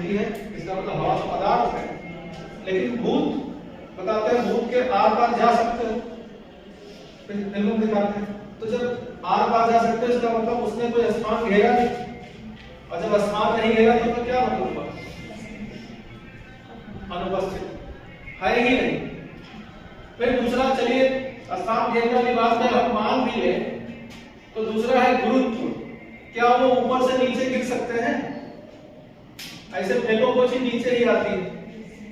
नहीं है, इसका मतलब हवा का पदार्थ है। लेकिन भूत बताते हैं भूत के आर पार जा सकते हो, फिल्म दिखाते हैं। तो जब आर पार जा सकते हो इसका मतलब उसने कोई स्थान घेरा नहीं, और जब स्थान नहीं घेरा तो क्या मतलब हुआ? अनुपस्थित है ही नहीं। फिर दूसरा, चलिए स्थान घेरने वाली बात में हम मान भी ले, तो दूसरा है गुरुत्व। क्या वो ऊपर से नीचे गिर सकते हैं? ऐसे फेंको कोई चीज नीचे ही आती है,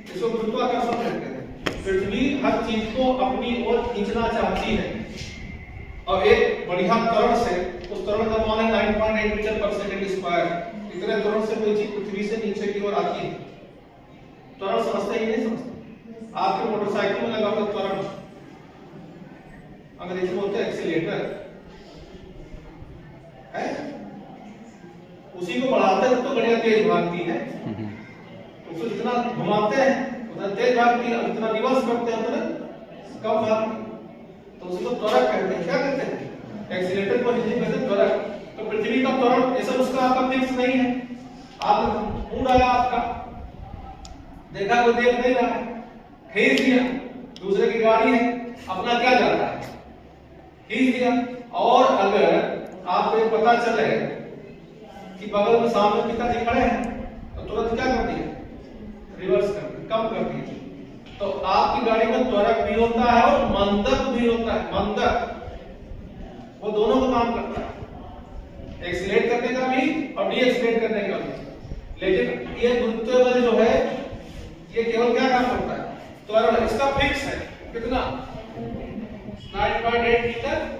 इसको गुरुत्वाकर्षण कहते हैं। पृथ्वी हर चीज को अपनी ओर खींचना चाहती है, और एक बढ़िया त्वरण से, उस त्वरण का मान है 9.8 मीटर पर सेकंड स्क्वायर, इतने त्वरण से कोई चीज पृथ्वी से नीचे की ओर आती है। त्वरण समझते ही नहीं समझते? आपके मोटरसाइकिल में लगा हुआ त्वरण, अंग्रेजी में बोलते हैं एक्सीलेटर, है? उसी को बढ़ाते हैं तो गाड़ियां तेज भागती है, उसको जितना घुमाते हैं उतना तेज भागती है, जितना रिवर्स करते हैं उतना कम भागती है। तो उसी को त्वरक कहते हैं। क्या कहते हैं? एक्सीलेटर को हिंदी में कहते हैं त्वरक। तो पृथ्वी का त्वरण ऐसा उसका आपका फिक्स नहीं है। आप मूड आया आपका, देखा कोई देख नहीं रहा है, खींच दिया, दूसरे की गाड़ी है, अपना क्या जाता है, खींच दिया। और अगर आपको ये पता चले कि बगल में सामने पिताजी खड़े हैं, तो तुरंत क्या करती है? रिवर्स करती है, कम करती है। तो आपकी गाड़ी में त्वरक भी होता है और मंदक भी होता है। मंदक वो दोनों का काम करता है, एक्सीलेट करने का भी और डी एक्सीलेट करने का भी। लेकिन ये गुरुत्व बल जो है ये केवल क्या काम करता है? त्वरण। इसका फिक्स है कितना? 9.8 मीटर।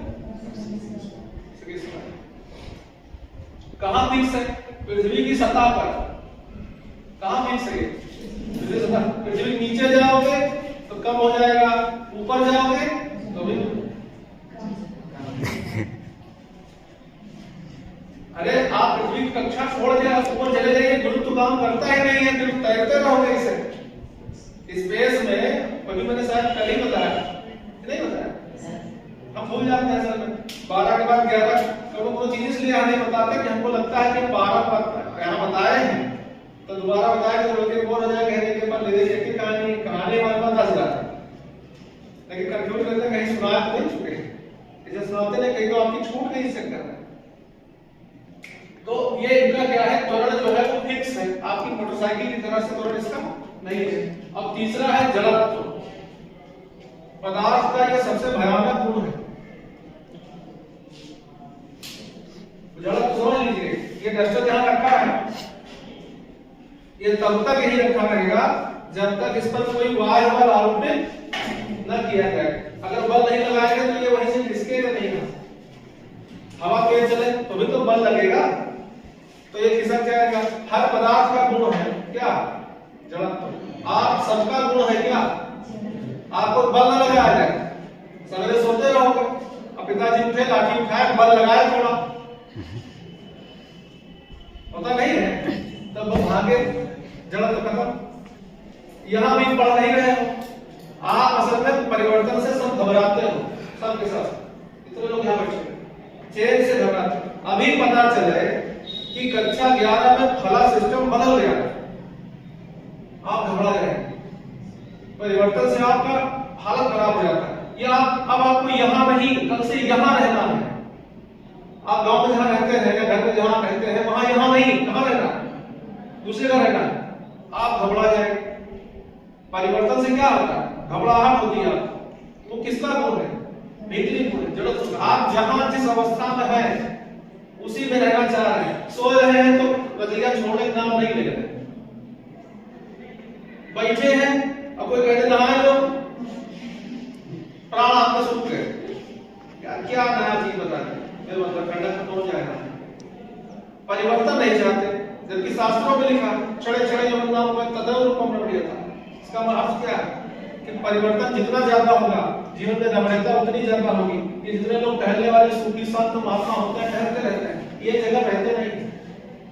कहां फिक्स है? पृथ्वी की सतह पर। कहां फिक्स है? पृथ्वी नीचे जाओगे तो कम हो जाएगा, ऊपर जाओगे तो भी। अरे आप पृथ्वी की कक्षा छोड़ के ऊपर चले जाइए, गुरुत्व काम करता ही नहीं है, फिर तैरते रहोगे इसे स्पेस में। कभी मैंने शायद कल ही बताया, नहीं बताया, हम भूल जाते हैं असल में। 12 के बाद 11 कभी चीज इसलिए आने बताते कि हमको लगता है कि 12 यहाँ बताए हैं तो दोबारा बताया तो लोग बोर हो जाएंगे, कहने के बाद ले देखिए कि कहानी हमारे पास 10,000 है, लेकिन कंफ्यूज करते कहीं सुना तो नहीं चुके, इसे सुनाते नहीं, कहीं तो आपकी छूट नहीं सकता है। तो ये इनका क्या है? त्वरण जो है वो फिक्स है, आपकी मोटरसाइकिल की तरह से त्वरण इसका नहीं है। अब तीसरा है जड़त्व। पदार्थ का यह सबसे भयानक गुण है। जड़त्व समझ लीजिए, ये डस्टर जहां रखा है ये तब तक यही रखा रहेगा जब तक इस पर कोई बाह्य बल आरोपित न किया जाए। अगर बल नहीं लगाएंगे तो ये वहीं से खिसकेगा नहीं है। हवा तेज चले तो भी तो बल लगेगा, तो ये खिसक जाएगा। हर पदार्थ का गुण है क्या? जड़त्व। आप सबका गुण है क्या? आपको बल न लगाया जाए, सवेरे सोते रहोगे, अब पिताजी उठे, लाठी उठाए, बल लगाया थोड़ा, पता नहीं है, तब वो भागे, जड़त्व खत्म। यहां भी पढ़ नहीं रहे हो आप, असल में परिवर्तन से सब घबराते हो, सबके साथ इतने लोग यहाँ बैठे चेन से घबराते। अभी पता चले कि कक्षा 11 में फला सिस्टम बदल गया, आप घबरा जाएंगे। परिवर्तन से आपका हालत खराब हो जाता है। या अब आपको यहाँ नहीं, कल से यहाँ रहना है। आप गांव में जहां रहते हैं या घर में जहां रहते हैं वहां यहाँ नहीं, कहां रहना? दूसरे का रहना। आप घबरा जाएंगे। परिवर्तन से क्या होता है? घबराहट होती है। वो किसका गुण है? भीतरी गुण है, जड़त्व। आप जहां जिस अवस्था में है उसी में रहना चाह रहे हैं। सो रहे हैं तो रतिया छोड़ने का नाम नहीं ले रहे, बैठे हैं अब कोई कहते नहाए लो, प्राण आपका सूख गए, क्या नया चीज बता रहे, मतलब खंडन खत्म हो जाएगा। परिवर्तन नहीं चाहते, जबकि शास्त्रों में लिखा छड़े छड़े जो नाम में तदव रूपम रमणीय था। इसका मतलब क्या है कि परिवर्तन जितना ज्यादा होगा जीवन में नम्रता उतनी ज्यादा होगी। ये जितने लोग टहलने वाले सूफी संत महात्मा होते हैं, टहलते रहते हैं, ये जगह रहते नहीं,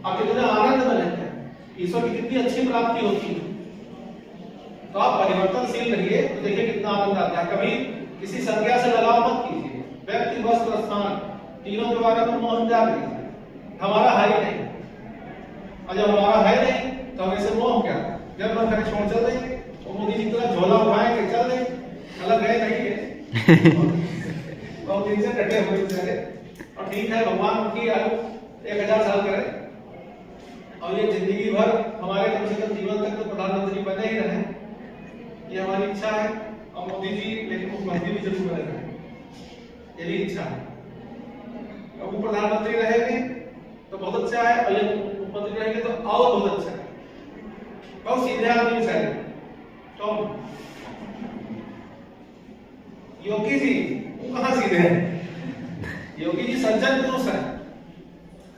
आप कितने आनंद में रहते हैं, ईश्वर की कितनी अच्छी प्राप्ति होती है। तो आप परिवर्तनशील रहिए तो देखिए कितना आनंद आता है। कभी किसी संज्ञा से लगाव मत कीजिए। व्यक्ति, वस्त्र, स्थान तीनों के बारे में मोहन त्याग कीजिए। हमारा है ही नहीं, और जब हमारा है नहीं तो तो हम ऐसे मोह क्या, जब मन करे छोड़ चल देंगे, और मोदी जी तरह झोला उठाएंगे चल देंगे, अलग गए नहीं है। बहुत दिन से डटे हुए बेचारे, और ठीक है भगवान उनकी आयु 1000 साल करे, और ये जिंदगी भर हमारे कम से कम जीवन तक तो प्रधानमंत्री बने ही रहे, ये हमारी इच्छा है। और मोदी जी लेकिन मुख्यमंत्री भी जरूर बने रहे, यही इच्छा है। अब वो प्रधानमंत्री रहेंगे तो बहुत अच्छा है, और ये मुख्यमंत्री रहेंगे तो और बहुत अच्छा है। बहुत सीधे आदमी है। तो योगी जी वो कहाँ सीधे हैं? योगी जी सज्जन पुरुष है,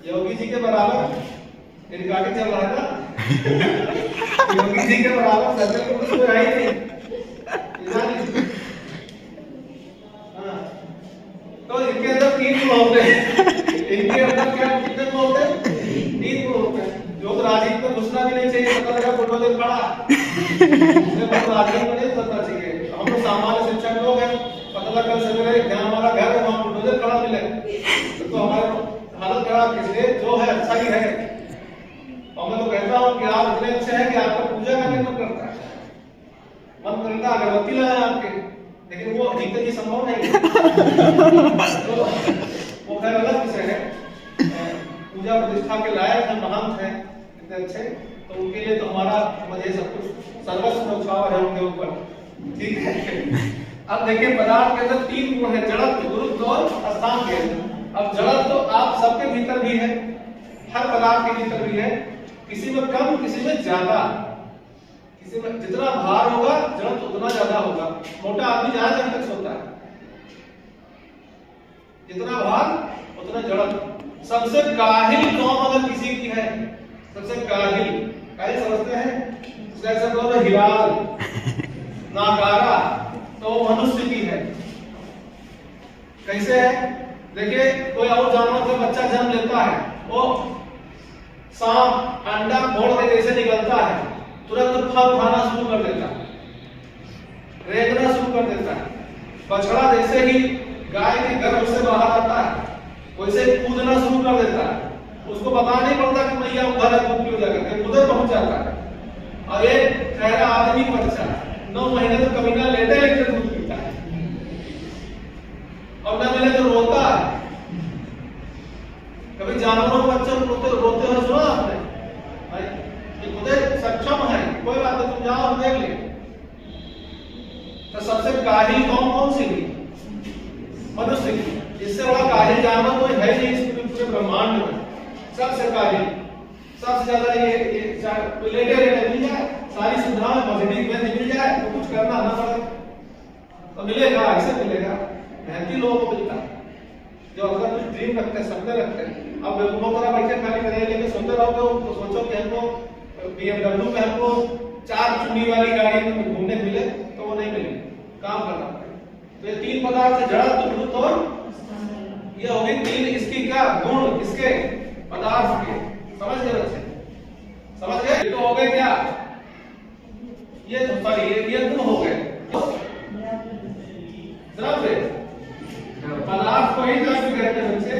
योगी जी के बराबर रिकॉर्डिंग चल रहा है ना। योगी जी के बराबर सज्जन पुरुष कोई है ही नहीं। हाँ, तो इनके अंदर 3 गुण होते हैं। इनके अंदर क्या कितने गुण होते हैं? 3 गुण होते हैं। जो तो राजनीति में घुसना भी नहीं चाहिए, पता लगा बुलडोजर खड़ा, उसने राजनीति में नहीं उतरना चाहिए। हम लोग सामान्य शिक्षक लोग हैं, पता लगा कल सवेरे जहाँ हमारा घर है वहाँ बुलडोजर खड़ा मिले तो हमारे हालत खराब किसलिए? जो है अच्छा ही है। और मैं तो कहता हूँ कि आप इतने अच्छे हैं कि आपका पूजा करने मन करता है, मन करता अगरबत्ती लगाए आपके, लेकिन वो अधिकतर ये संभव नहीं है। तो वो खैर अलग विषय है। पूजा प्रतिष्ठा के लायक है, महंत है इतने अच्छे, तो उनके लिए तो हमारा मुझे सब कुछ सर्वस्व न्यौछावर है उनके ऊपर, ठीक है। अब देखिए पदार्थ के अंदर 3 गुण है, जड़त्व, गुरुत्व और स्थान के। अब जड़त्व तो आप सबके भीतर भी है, हर पदार्थ के भीतर भी है, किसी में कम किसी में ज्यादा, किसी में जितना भार होगा जड़त्व उतना ज्यादा होगा। मोटा आदमी जहां तक सोता है, जितना भार उतना जड़त्व। सबसे काहिल कौन अगर किसी की है, सबसे काहिल समझते हैं, हिलाल नाकारा, तो मनुष्य की है। कैसे है? देखिए कोई और जानवर का बच्चा जन्म लेता है, वो सांप अंडा फोड़ के जैसे निकलता है, तुरंत फल खाना शुरू कर देता है, रेंगना शुरू कर देता है। बछड़ा जैसे ही गाय के गर्भ से बाहर आता है, वैसे कूदना शुरू कर देता है। उसको पता नहीं पड़ता कि मैया उधर है, दूध पी जाकर उधर पहुंच जाता है। और एक खैरा आदमी बच्चा 9 महीने तो कभी ना लेटे लेटे दूध पीता है, और ना मिले तो रोता है। कभी जानवरों के बच्चे रोते हुए सुना आपने? भाई ये खुद सक्षम है, कोई बात नहीं, तुम जाओ हम देख लेंगे। तो सबसे काहिल कौन सी हुई? मनुष्य की। इससे बड़ा काहिल जानवर कोई है नहीं इस पूरे ब्रह्मांड में। सबसे काहिल, सबसे ज्यादा ये लेटे लेटे मिल जाए, सारी सुविधाएं मस्जिद में मिल जाए, तो कुछ करना ना पड़े तो मिलेगा, ऐसे मिलेगा। मेहनती लोगों को मिलता है जो अगर कुछ ड्रीम रखते हैं, सपने रखते हैं। अब बेवकूफों तरह बैठे खाली करेंगे, लेकिन सुनते रहोगे तो सोचो कि हमको BMW में हमको 4 चुनी वाली गाड़ी में घूमने मिले, तो वो नहीं मिलेगी, काम करना पड़ेगा। तो ये 3 पदार्थ से जड़त्व, गुरुत्व और ये हो गई 3 इसकी क्या गुण, इसके पदार्थ के। समझ गए बच्चे? समझ गए? तो हो गए क्या? ये सॉरी ये गुण हो गए। द्रव्य, पदार्थ को ही द्रव्य कहते हैं बच्चे।